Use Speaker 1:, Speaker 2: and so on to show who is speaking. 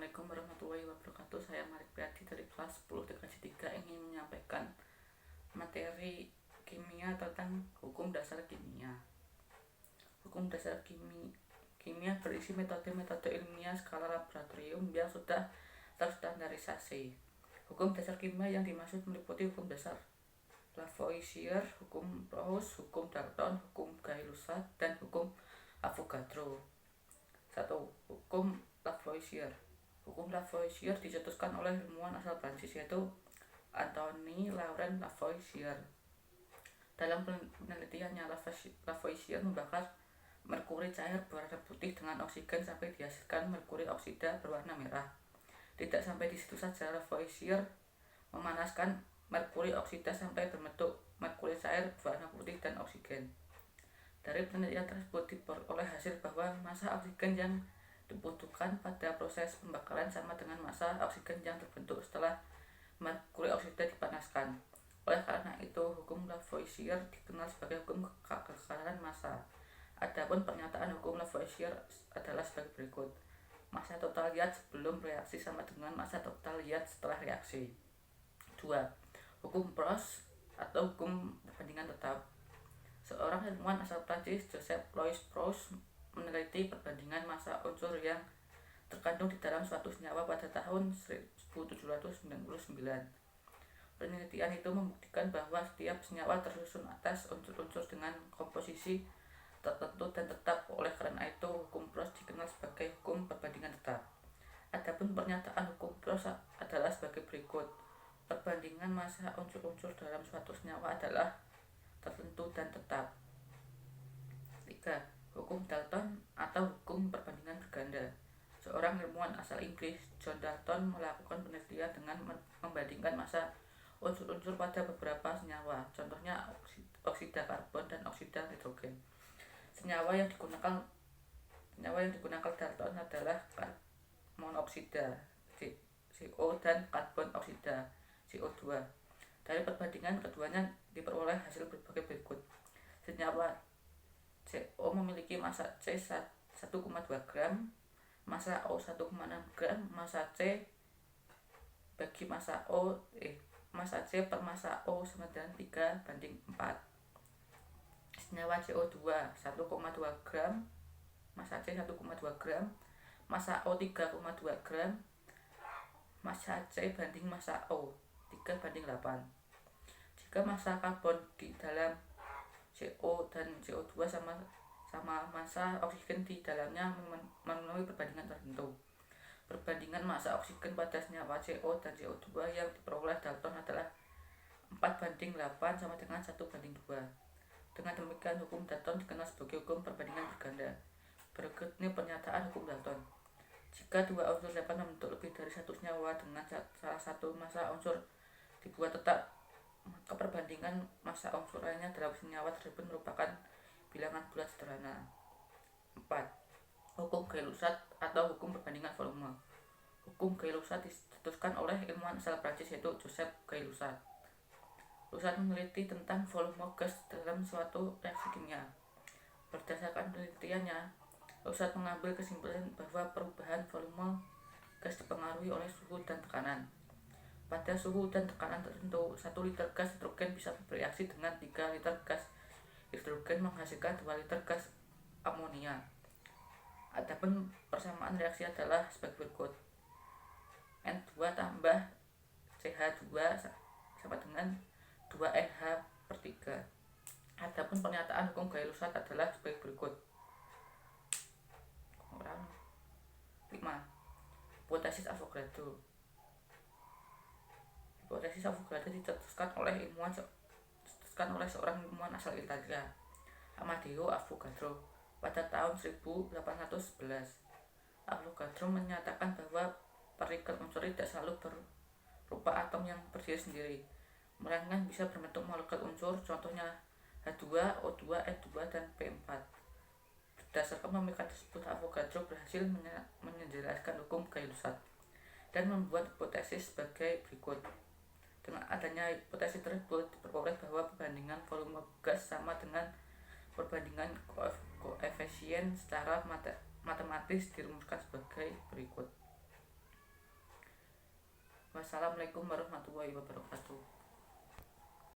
Speaker 1: Assalamualaikum warahmatullahi wabarakatuh. Saya Malik Priadi dari kelas 10 TKJ 3 ingin menyampaikan materi kimia tentang hukum dasar kimia. Hukum dasar kimia berisi metode-metode ilmiah skala laboratorium yang sudah terstandarisasi. Hukum dasar kimia yang dimaksud meliputi hukum dasar Lavoisier, hukum Rawls, hukum Dalton, hukum Gay-Lussac, dan hukum Avogadro. 1. Hukum Lavoisier. Hukum Lavoisier dicetuskan oleh ilmuwan asal Prancis yaitu Antoine Laurent Lavoisier. Dalam penelitiannya, Lavoisier membakar merkuri cair berwarna putih dengan oksigen sampai dihasilkan merkuri oksida berwarna merah. Tidak sampai di situ saja, Lavoisier memanaskan merkuri oksida sampai berbentuk merkuri cair berwarna putih dan oksigen. Dari penelitian tersebut diperoleh hasil bahwa massa oksigen yang dibutuhkan pada proses pembakaran sama dengan massa oksigen yang terbentuk setelah merkuri oksida dipanaskan. Oleh karena itu, hukum Lavoisier dikenal sebagai hukum kekekalan massa. Adapun pernyataan hukum Lavoisier adalah sebagai berikut. Massa total zat sebelum reaksi sama dengan massa total zat setelah reaksi. 2. Hukum Proust atau hukum perbandingan tetap. Seorang ilmuwan asal Prancis, Joseph Louis Proust, meneliti perbandingan massa unsur yang terkandung di dalam suatu senyawa pada tahun 1799. Penelitian itu membuktikan bahwa setiap senyawa tersusun atas unsur-unsur dengan komposisi tertentu dan tetap. Oleh karena itu, hukum Proust dikenal sebagai hukum perbandingan tetap. Adapun pernyataan hukum Proust adalah sebagai berikut. Perbandingan massa unsur-unsur dalam suatu senyawa adalah tertentu dan tetap. 3. Hukum Dalton atau hukum perbandingan berganda. Seorang ilmuwan asal Inggris, John Dalton, melakukan penelitian dengan membandingkan massa unsur-unsur pada beberapa senyawa, contohnya oksida karbon dan oksida hidrogen. Senyawa yang digunakan Dalton adalah monoksida CO dan karbon oksida CO2. Dari perbandingan keduanya diperoleh hasil berbagai berikut. Senyawa CO memiliki massa C 1,2 gram, massa O 1,6 gram, massa C per massa O sama dengan 3:4. Senyawa CO2 1,2 gram, massa C 1,2 gram, massa O 3,2 gram, massa C banding massa O 3:8. Jika massa karbon di dalam CO dan CO2 sama massa oksigen di dalamnya memenuhi perbandingan tertentu. Perbandingan massa oksigen pada senyawa CO dan CO2 yang diperoleh Dalton adalah 4:8 sama dengan 1:2. Dengan demikian, hukum Dalton dikenal sebagai hukum perbandingan berganda. Berikut ini pernyataan hukum Dalton. Jika dua unsur dapat membentuk lebih dari satu senyawa dengan salah satu massa unsur dibuat tetap, maka perbandingan massa unsur lainnya dalam senyawa tersebut merupakan bilangan bulat sederhana. 4. Hukum Gay-Lussac atau hukum perbandingan volume. Hukum Gay-Lussac dicetuskan oleh ilmuwan asal Prancis yaitu Joseph Gay-Lussac. Lussac meneliti tentang volume gas dalam suatu reaksi kimia. Berdasarkan penelitiannya, Lussac mengambil kesimpulan bahwa perubahan volume gas dipengaruhi oleh suhu dan tekanan. Pada suhu dan tekanan tertentu, 1 liter gas hidrogen bisa bereaksi dengan 3 liter gas hidrogen menghasilkan 2 liter gas amonia. Adapun persamaan reaksi adalah sebagai berikut. N2 tambah CH2 sama dengan 2NH/3. Adapun pernyataan hukum Gay-Lussac adalah sebagai berikut. 5. Hipotesis Avogadro. Hipotesis Avogadro dicetuskan oleh seorang ilmuwan asal Italia, Amadeo Avogadro, pada tahun 1811. Avogadro menyatakan bahwa partikel unsur tidak selalu berupa atom yang berdiri sendiri, melainkan bisa berbentuk molekul unsur, contohnya H2, O2, N2, dan P4. Berdasarkan pemikiran tersebut, Avogadro berhasil menjelaskan hukum Gay-Lussac dan membuat hipotesis sebagai berikut. Dengan adanya hipotesis tersebut, diperoleh bahwa perbandingan volume gas sama dengan perbandingan koefisien secara matematis dirumuskan sebagai berikut. Wassalamualaikum warahmatullahi wabarakatuh.